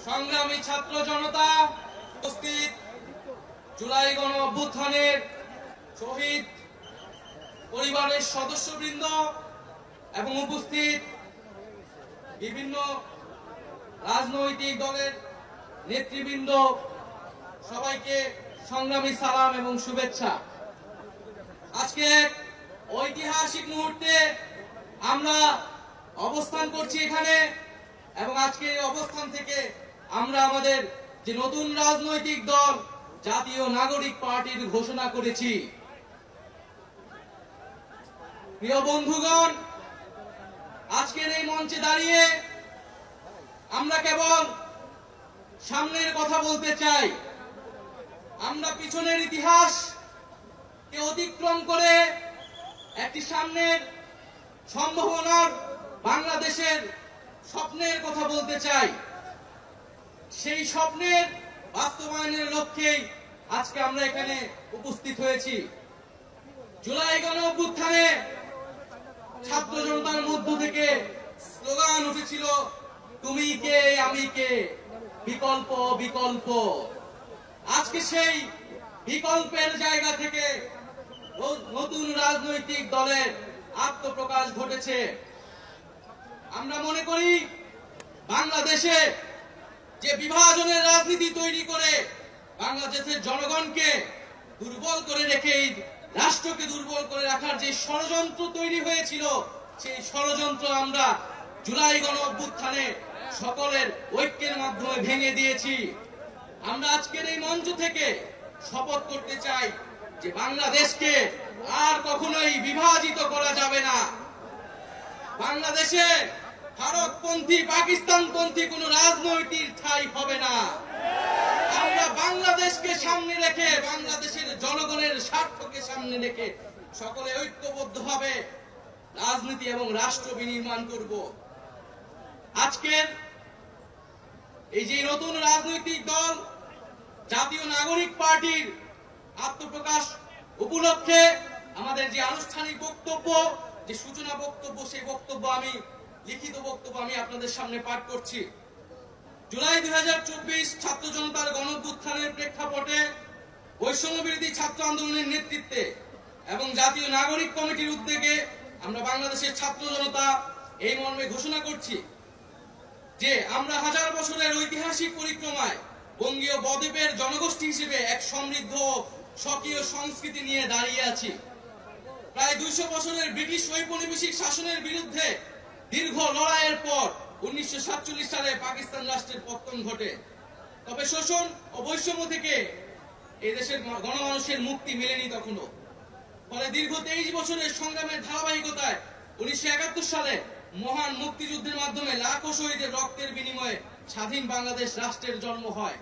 সংগ্রামী ছাত্র জনতা, উপস্থিত জুলাই গণ অভ্যুত্থানের শহীদ পরিবারের সদস্যবৃন্দ এবং উপস্থিত বিভিন্ন রাজনৈতিক দলের নেতৃবৃন্দ, সবাইকে সংগ্রামী সালাম এবং শুভেচ্ছা। আজকে ঐতিহাসিক মুহূর্তে আমরা অবস্থান করছি এখানে, এবং আজকে এই অবস্থান থেকে আমরা আমাদের যে নতুন রাজনৈতিক দল জাতীয় নাগরিক পার্টির ঘোষণা করেছি। প্রিয় বন্ধুগণ, আজকের এই মঞ্চে দাঁড়িয়ে আমরা কেবল সামনের কথা বলতে চাই। আমরা পিছনের ইতিহাসকে অতিক্রম করে একটি সামনের সম্ভাবনার বাংলাদেশের স্বপ্নের কথা বলতে চাই। সেই স্বপ্নের বাস্তবায়নের লক্ষ্যেই আজকে আমরা এখানে উপস্থিত হয়েছি। জুলাই গণ অভ্যুত্থানে ছাত্র জনতার মধ্য থেকে স্লোগান উঠেছিল, তুমি কে আমি কে, বিকল্প বিকল্প। আজকে সেই বিকল্পের জায়গা থেকে নতুন রাজনৈতিক দলের আত্মপ্রকাশ ঘটেছে। আমরা মনে করি বাংলাদেশে যে বিভাজনের রাজনীতি তৈরি করে বাংলাদেশের জনগণকে দুর্বল করে রেখে রাষ্ট্রকে দুর্বল করে রাখার যে ষড়যন্ত্র তৈরি হয়েছিল, সেই ষড়যন্ত্র আমরা জুলাই গণ অভ্যুত্থানে সকলের ঐক্যের মাধ্যমে ভেঙে দিয়েছি। আমরা আজকের এই মঞ্চ থেকে শপথ করতে চাই যে বাংলাদেশকে আর কখনোই বিভাজিত করা যাবে না। বাংলাদেশে ভারতপন্থী পাকিস্তানপন্থী কোন রাজনৈতিক ঠাঁই হবে না। আমরা বাংলাদেশকে সামনে রেখে, বাংলাদেশের জনগণের স্বার্থকে সামনে রেখে সকলে ঐক্যবদ্ধভাবে রাজনীতি এবং রাষ্ট্র বিনির্মাণ করব। আজকের এই যে নতুন রাজনৈতিক দল জাতীয় নাগরিক পার্টির আত্মপ্রকাশ উপলক্ষে আমাদের যে আনুষ্ঠানিক বক্তব্য, যে সূচনা বক্তব্য, সেই বক্তব্য আমি লিখিত বক্তব্য আমি আপনাদের সামনে পাঠ করছি। জুলাই 2024 ছাত্র জনতার গণ অভ্যুত্থানের প্রেক্ষাপটে বৈষম্য বিরোধী ছাত্র আন্দোলনের নেতৃত্বে এবং জাতীয় নাগরিক কমিটির উদ্যোগে আমরা বাংলাদেশের ছাত্র জনতা এই মর্মে ঘোষণা করছি যে আমরা হাজার বছরের ঐতিহাসিক পরিক্রমায় বঙ্গীয় বদ্বীপের জনগোষ্ঠী হিসেবে এক সমৃদ্ধ স্বকীয় সংস্কৃতি নিয়ে দাঁড়িয়ে আছি। প্রায় 200 বছরের ব্রিটিশ ঔপনিবেশিক শাসনের বিরুদ্ধে দীর্ঘ লড়াইয়ের পর 1947 সালে পাকিস্তান রাষ্ট্রের পতন ঘটে। তবে শোষণ ও বৈষম্য থেকে এই দেশের গণমানুষের মুক্তি মেলেনি তখনো। ফলে দীর্ঘ 23 বছরের সংগ্রামের ধারাবাহিকতায় 1971 সালে মহান মুক্তিযুদ্ধের মাধ্যমে লাখো শহীদের রক্তের বিনিময়ে স্বাধীন বাংলাদেশ রাষ্ট্রের জন্ম হয়।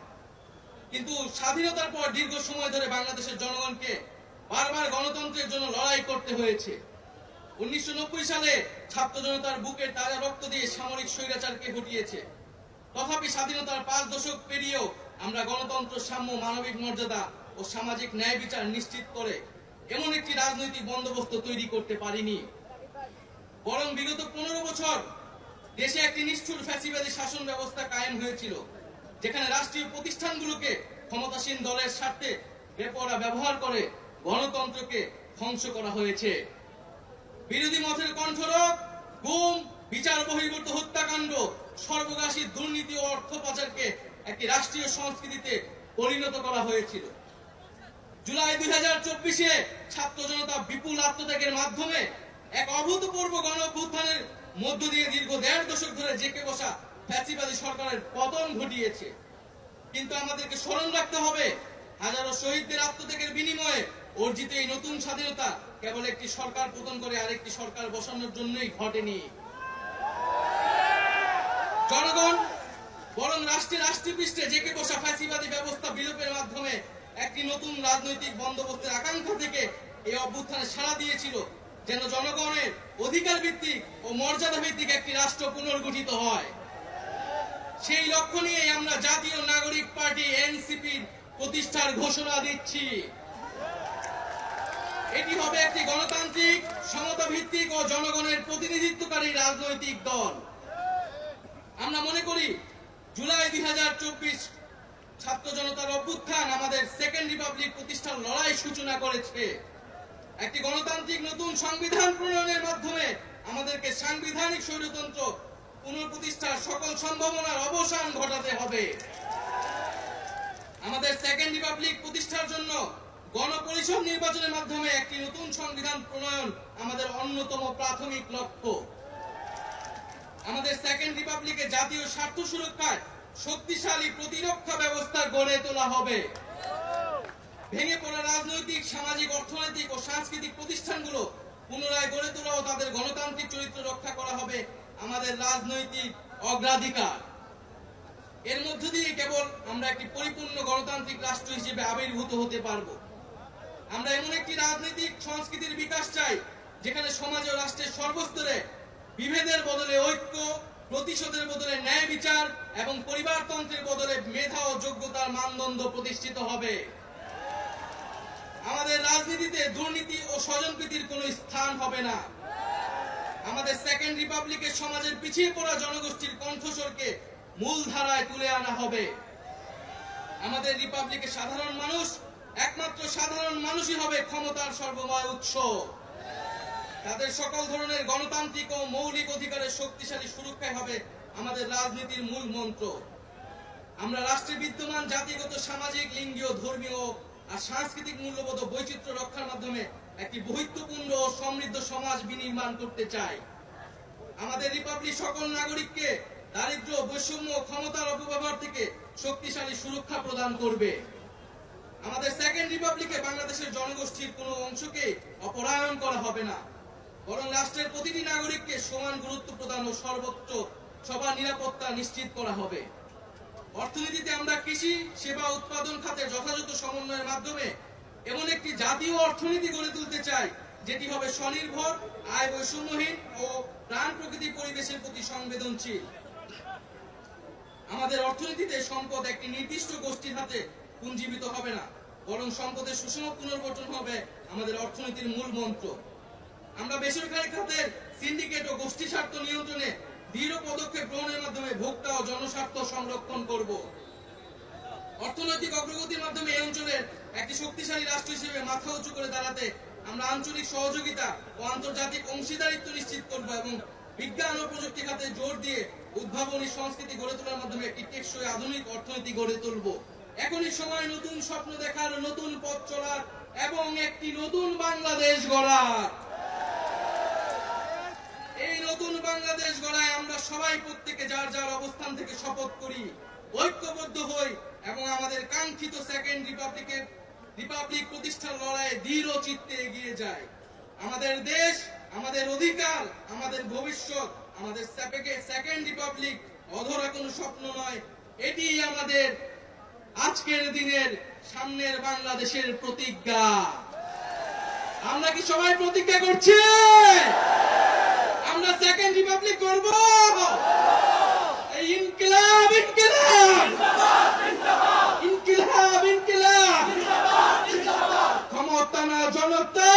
কিন্তু স্বাধীনতার পর দীর্ঘ সময় ধরে বাংলাদেশের জনগণকে বারবার গণতন্ত্রের জন্য লড়াই করতে হয়েছে। 1990 সালে ছাত্র জনতার বুকের তাজা রক্ত দিয়ে সামরিক স্বৈরাচারকে হটিয়েছে। তথাপি স্বাধীনতার 5 দশক পেরিয়েও আমরা গণতন্ত্র, সাম্য, মানবিক মর্যাদা ও সামাজিক ন্যায় বিচার নিশ্চিত করে এমন একটি রাজনৈতিক বন্দোবস্ত তৈরি করতে পারিনি। বরং বিগত 15 বছর দেশে একটি নিষ্ঠুর ফ্যাসিবাদী শাসন ব্যবস্থা কায়েম হয়েছিল, যেখানে রাষ্ট্রীয় প্রতিষ্ঠানগুলোকে ক্ষমতাসীন দলের স্বার্থে বেপরোয়া ব্যবহার করে গণতন্ত্রকে ধ্বংস করা হয়েছে। বিরোধী মতের কণ্ঠরোধ, গুম, বিচার বহির্ভূত হত্যাকাণ্ড, সর্বগ্রাসী দুর্নীতি ও অর্থ পাচারকে একটি রাষ্ট্রীয় সংস্কৃতিতে পরিণত করা হয়েছিল। জুলাই 2024-এ ছাত্র জনতা বিপুল আত্মত্যাগের মাধ্যমে এক অভূতপূর্ব গণ অভ্যুত্থানের মধ্য দিয়ে দীর্ঘ 1.5 দশক ধরে জেঁকে বসা ফ্যাসিবাদী সরকারের পতন ঘটিয়েছে। কিন্তু আমাদেরকে স্মরণ রাখতে হবে, হাজারো শহীদদের আত্মত্যাগের বিনিময়ে অর্জিত এই নতুন স্বাধীনতা কেবল একটি সরকার পতন করে আরেকটি সরকার বসানোর জন্যই ঘটেনি। জনগণ বরং রাষ্ট্রপৃষ্ঠে জেঁকে বসা ফ্যাসিবাদী ব্যবস্থা বিলোপের মাধ্যমে একটি নতুন রাজনৈতিক বন্দোবস্তের আকাঙ্ক্ষা থেকে এই অভ্যুত্থানে সাড়া দিয়েছিল, যেন জনগণের অধিকার ভিত্তিক ও মর্যাদা ভিত্তিক একটি রাষ্ট্র পুনর্গঠিত হয়। সেই লক্ষ্য নিয়ে আমরা জাতীয় নাগরিক পার্টি এনসিপির প্রতিষ্ঠার ঘোষণা দিচ্ছি। এটি হবে একটি গণতান্ত্রিক, সমতা ভিত্তিক ও জনগণের প্রতিনিধিত্বকারী রাজনৈতিক দল। আমরা মনে করি জুলাই 2024 ছাত্র জনতার অভ্যুত্থান আমাদের সেকেন্ড রিপাবলিক প্রতিষ্ঠার লড়াই সূচনা করেছে। একটি গণতান্ত্রিক নতুন সংবিধান প্রণয়নের মাধ্যমে আমাদেরকে সাংবিধানিক স্বৈরতন্ত্র পুনঃপ্রতিষ্ঠার সকল সম্ভাবনার অবসান ঘটাতে হবে। আমাদের সেকেন্ড রিপাবলিক প্রতিষ্ঠার জন্য গণপরিষদ নির্বাচনের মাধ্যমে একটি নতুন সংবিধান প্রণয়ন আমাদের অন্যতম প্রাথমিক লক্ষ্য। আমাদের সেকেন্ড রিপাবলিকে জাতীয় স্বার্থ সুরক্ষায় শক্তিশালী প্রতিরক্ষা ব্যবস্থা গড়ে তোলা হবে। ভেঙে পড়া রাজনৈতিক, সামাজিক, অর্থনৈতিক ও সাংস্কৃতিক প্রতিষ্ঠানগুলো পুনরায় গড়ে তোলা ও তাদের গণতান্ত্রিক চরিত্র রক্ষা করা হবে আমাদের রাজনৈতিক অগ্রাধিকার। এর মধ্য দিয়ে কেবল আমরা একটি পরিপূর্ণ গণতান্ত্রিক রাষ্ট্র হিসেবে আবির্ভূত হতে পারবো। আমরা এমন একটি রাজনৈতিক সংস্কৃতির বিকাশ চাই যেখানে সমাজ ও রাষ্ট্রের সর্বস্তরে বিভেদের বদলে ঐক্য, প্রতিশোধের বদলে ন্যায় বিচার এবং পরিবারতন্ত্রের বদলে মেধা ও যোগ্যতার মানদণ্ড প্রতিষ্ঠিত হবে। আমাদের রাজনীতিতে দুর্নীতি ও স্বজনপ্রীতির কোনো স্থান হবে না। আমাদের সেকেন্ড রিপাবলিকের সমাজের পিছিয়ে পড়া জনগোষ্ঠীর কণ্ঠস্বরকে মূলধারায় তুলে আনা হবে। আমাদের রিপাবলিকের সাধারণ মানুষ, একমাত্র সাধারণ মানুষই হবে ক্ষমতার সর্বময় উৎস। তাদের সকল ধরনের গণতান্ত্রিক ও মৌলিক অধিকারের শক্তিশালী সুরক্ষাই হবে আমাদের রাজনীতির মূল মন্ত্র। আমরা রাষ্ট্রে বিদ্যমান জাতিগত, সামাজিক, লিঙ্গীয়, ধর্মীয় আর সাংস্কৃতিক মূল্যবোধ ও বৈচিত্র্য রক্ষার মাধ্যমে একটি বৈচিত্র্যপূর্ণ ও সমৃদ্ধ সমাজ বিনির্মাণ করতে চাই। আমাদের রিপাবলিক সকল নাগরিককে দারিদ্র্য, বৈষম্য ও ক্ষমতার অপব্যবহার থেকে শক্তিশালী সুরক্ষা প্রদান করবে। আমাদের সেকেন্ড রিপাবলিকে বাংলাদেশের জনগোষ্ঠীর কোনো অংশকে অপরায়ণ করা হবে না, বরং রাষ্ট্রের প্রতিটি নাগরিককে সমান গুরুত্ব প্রদান ও সর্বোচ্চ সবার নিরাপত্তা নিশ্চিত করা হবে। অর্থনীতিতে আমরা কৃষি, সেবা, উৎপাদন খাতে যথাযথ সমন্বয়ের মাধ্যমে এমন একটি জাতীয় অর্থনীতি গড়ে তুলতে চাই যেটি হবে স্বনির্ভর, আয় বৈষম্যহীন ও প্রাণ প্রকৃতি পরিবেশের প্রতি সংবেদনশীল। আমাদের অর্থনীতিতে সম্পদ একটি নির্দিষ্ট গোষ্ঠীর হাতে পুঞ্জীবিত হবে না, বরং সম্পদের সুষম পুনর্বণ্টন হবে আমাদের অর্থনীতির মূল মন্ত্র। আমরা বেসরকারি খাতের সিন্ডিকেট ও গোষ্ঠী স্বার্থ নিয়ন্ত্রণে দৃঢ় পদক্ষেপ গ্রহণের মাধ্যমে ভোক্তা ও জনস্বার্থ সংরক্ষণ করব। অর্থনৈতিক অগ্রগতির মাধ্যমে এই অঞ্চলের একটি শক্তিশালী রাষ্ট্র হিসেবে মাথা উঁচু করে দাঁড়াতে আমরা আঞ্চলিক সহযোগিতা ও আন্তর্জাতিক অংশীদারিত্ব নিশ্চিত করব এবং বিজ্ঞান ও প্রযুক্তি খাতে জোর দিয়ে উদ্ভাবনী সংস্কৃতি গড়ে তোলার মাধ্যমে একটি টেকসই আধুনিক অর্থনীতি গড়ে তুলব। এখনই সময় নতুন স্বপ্ন দেখার, নতুন পথ চলার এবং একটি নতুন বাংলাদেশ গড়ার। এই নতুন বাংলাদেশ গড়ায় আমরা সবাই প্রত্যেকে যার যার অবস্থান থেকে শপথ করি, ঐক্যবদ্ধ হই এবং আমাদের কাঙ্ক্ষিত সেকেন্ড রিপাবলিক প্রতিষ্ঠার লড়াইয়ে দৃঢ় চিত্তে এগিয়ে যায়। আমাদের দেশ, আমাদের অধিকার, আমাদের ভবিষ্যৎ, আমাদের সেকেন্ড রিপাবলিক অধরা কোনো স্বপ্ন নয়, এটি আমাদের আজকের দিনের সামনের বাংলাদেশের প্রতিজ্ঞা। আমরা কি সবাই প্রতিজ্ঞা করছি আমরা সেকেন্ড রিপাবলিক করব? এই ইনকিলাব, ইনকিলাব, ইনকিলাব, ইনকিলাব, ক্ষমতা না জনতা,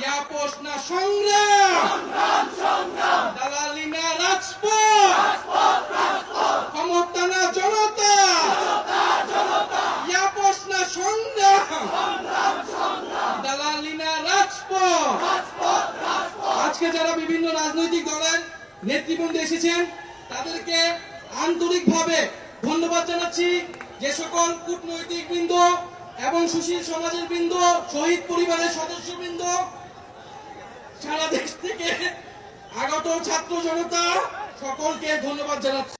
ইয়াপস না সংগ্রাম, দালালি না রাজপথ, ক্ষমতা না জনতা, ইয়াপস না সংগ্রাম, দালালি না রাজপথ। আজকে যারা বিভিন্ন রাজনৈতিক দলের নেতৃবৃন্দ এসেছেন তাদেরকে আন্তরিকভাবে ধন্যবাদ জানাচ্ছি। যে সকল কূটনৈতিক বৃন্দ এবং সুশীল সমাজের বৃন্দ, শহীদ পরিবারের সদস্যবৃন্দ, সারা দেশ থেকে আগত ছাত্র জনতা, সকলকে ধন্যবাদ জানাচ্ছি।